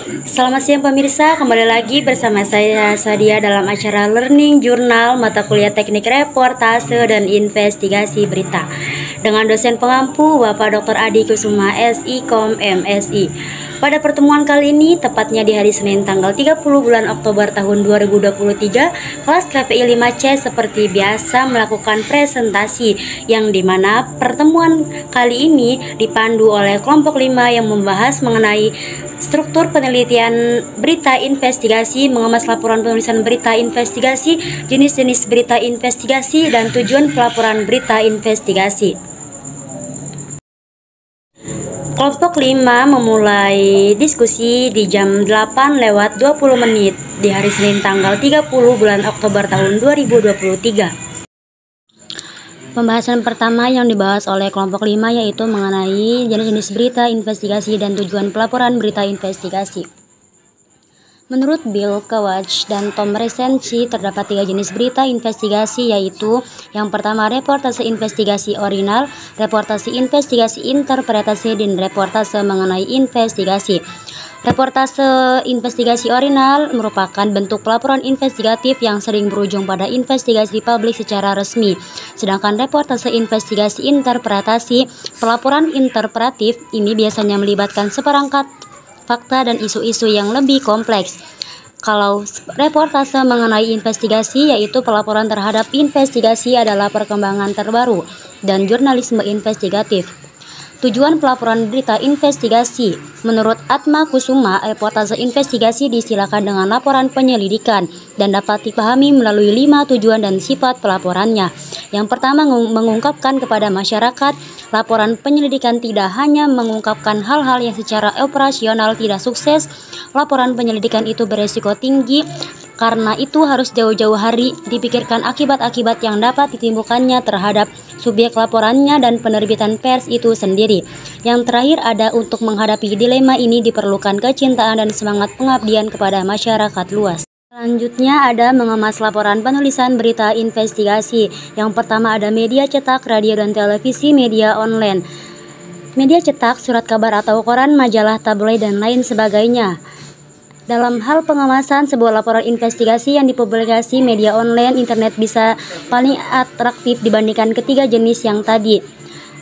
Selamat siang pemirsa, kembali lagi bersama saya Sadia dalam acara Learning Jurnal mata kuliah Teknik Reportase dan Investigasi Berita dengan dosen pengampu Bapak Dr. Adi Kusuma SIKOM MSI. Pada pertemuan kali ini, tepatnya di hari Senin tanggal 30 bulan Oktober tahun 2023, kelas KPI 5C seperti biasa melakukan presentasi yang dimana pertemuan kali ini dipandu oleh kelompok 5 yang membahas mengenai struktur penelitian berita investigasi, mengemas laporan penulisan berita investigasi, jenis-jenis berita investigasi, dan tujuan pelaporan berita investigasi. Kelompok 5 memulai diskusi di jam 8:20 di hari Senin tanggal 30 bulan Oktober tahun 2023. Pembahasan pertama yang dibahas oleh kelompok 5 yaitu mengenai jenis-jenis berita investigasi dan tujuan pelaporan berita investigasi. Menurut Bill Kawach dan Tom Recensi, terdapat 3 jenis berita investigasi, yaitu yang pertama reportase investigasi original, reportase investigasi interpretasi, dan reportase mengenai investigasi. Reportase investigasi original merupakan bentuk pelaporan investigatif yang sering berujung pada investigasi publik secara resmi. Sedangkan reportase investigasi interpretasi, pelaporan interpretatif ini biasanya melibatkan seperangkat fakta dan isu-isu yang lebih kompleks. Kalau reportase mengenai investigasi, yaitu pelaporan terhadap investigasi adalah perkembangan terbaru dan jurnalisme investigatif. Tujuan pelaporan berita investigasi. Menurut Atma Kusuma, reportase investigasi disilakan dengan laporan penyelidikan dan dapat dipahami melalui 5 tujuan dan sifat pelaporannya. Yang pertama, mengungkapkan kepada masyarakat. Laporan penyelidikan tidak hanya mengungkapkan hal-hal yang secara operasional tidak sukses. Laporan penyelidikan itu beresiko tinggi, karena itu harus jauh-jauh hari dipikirkan akibat-akibat yang dapat ditimbulkannya terhadap subjek laporannya dan penerbitan pers itu sendiri. Yang terakhir ada untuk menghadapi dilema ini diperlukan kecintaan dan semangat pengabdian kepada masyarakat luas. Selanjutnya ada mengemas laporan penulisan berita investigasi. Yang pertama ada media cetak, radio dan televisi, media online. Media cetak, surat kabar atau koran, majalah, tabloid, dan lain sebagainya. Dalam hal pengemasan sebuah laporan investigasi yang dipublikasi media online, internet bisa paling atraktif dibandingkan ketiga jenis yang tadi.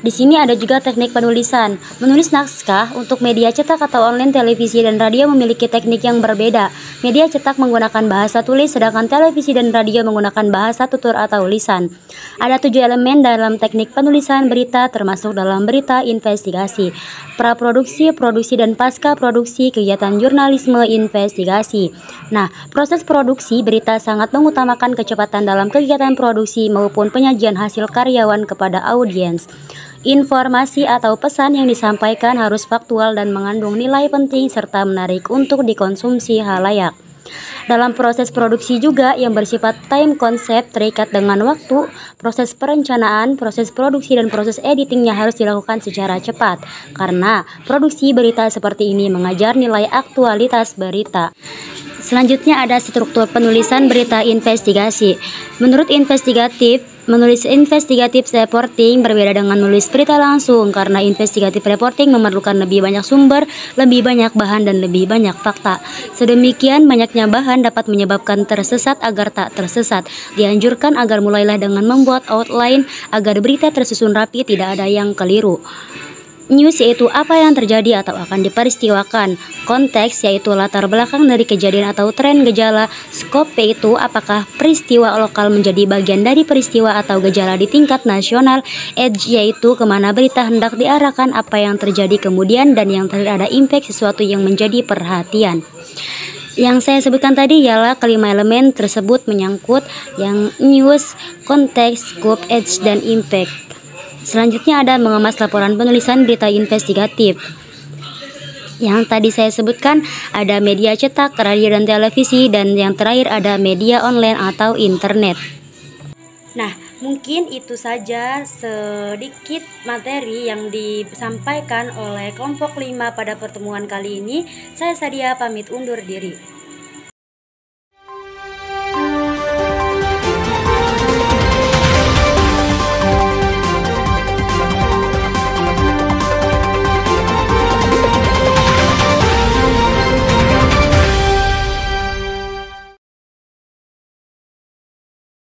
Di sini ada juga teknik penulisan. Menulis naskah untuk media cetak atau online, televisi, dan radio memiliki teknik yang berbeda. Media cetak menggunakan bahasa tulis, sedangkan televisi dan radio menggunakan bahasa tutur atau lisan. Ada 7 elemen dalam teknik penulisan berita, termasuk dalam berita investigasi: praproduksi, produksi, dan pasca produksi, kegiatan jurnalisme investigasi. Nah, proses produksi berita sangat mengutamakan kecepatan dalam kegiatan produksi maupun penyajian hasil karyawan kepada audiens. Informasi atau pesan yang disampaikan harus faktual dan mengandung nilai penting serta menarik untuk dikonsumsi halayak. Dalam proses produksi juga yang bersifat time concept terikat dengan waktu, proses perencanaan, proses produksi, dan proses editingnya harus dilakukan secara cepat, karena produksi berita seperti ini mengajar nilai aktualitas berita. Selanjutnya ada struktur penulisan berita investigasi. Menurut menulis investigatif reporting berbeda dengan menulis berita langsung, karena investigatif reporting memerlukan lebih banyak sumber, lebih banyak bahan, dan lebih banyak fakta. Sedemikian banyaknya bahan dapat menyebabkan tersesat. Agar tak tersesat, dianjurkan agar mulailah dengan membuat outline agar berita tersusun rapi, tidak ada yang keliru. News yaitu apa yang terjadi atau akan diperistiwakan. Konteks yaitu latar belakang dari kejadian atau tren gejala. Scope yaitu apakah peristiwa lokal menjadi bagian dari peristiwa atau gejala di tingkat nasional. Edge yaitu kemana berita hendak diarahkan, apa yang terjadi kemudian, dan yang terakhir ada impact, sesuatu yang menjadi perhatian. Yang saya sebutkan tadi ialah kelima elemen tersebut menyangkut yang news, konteks, scope, edge, dan impact. Selanjutnya ada mengemas laporan penulisan berita investigatif. Yang tadi saya sebutkan ada media cetak, radio, dan televisi, dan yang terakhir ada media online atau internet. Nah, mungkin itu saja sedikit materi yang disampaikan oleh kelompok 5 pada pertemuan kali ini. Saya Sadia pamit undur diri.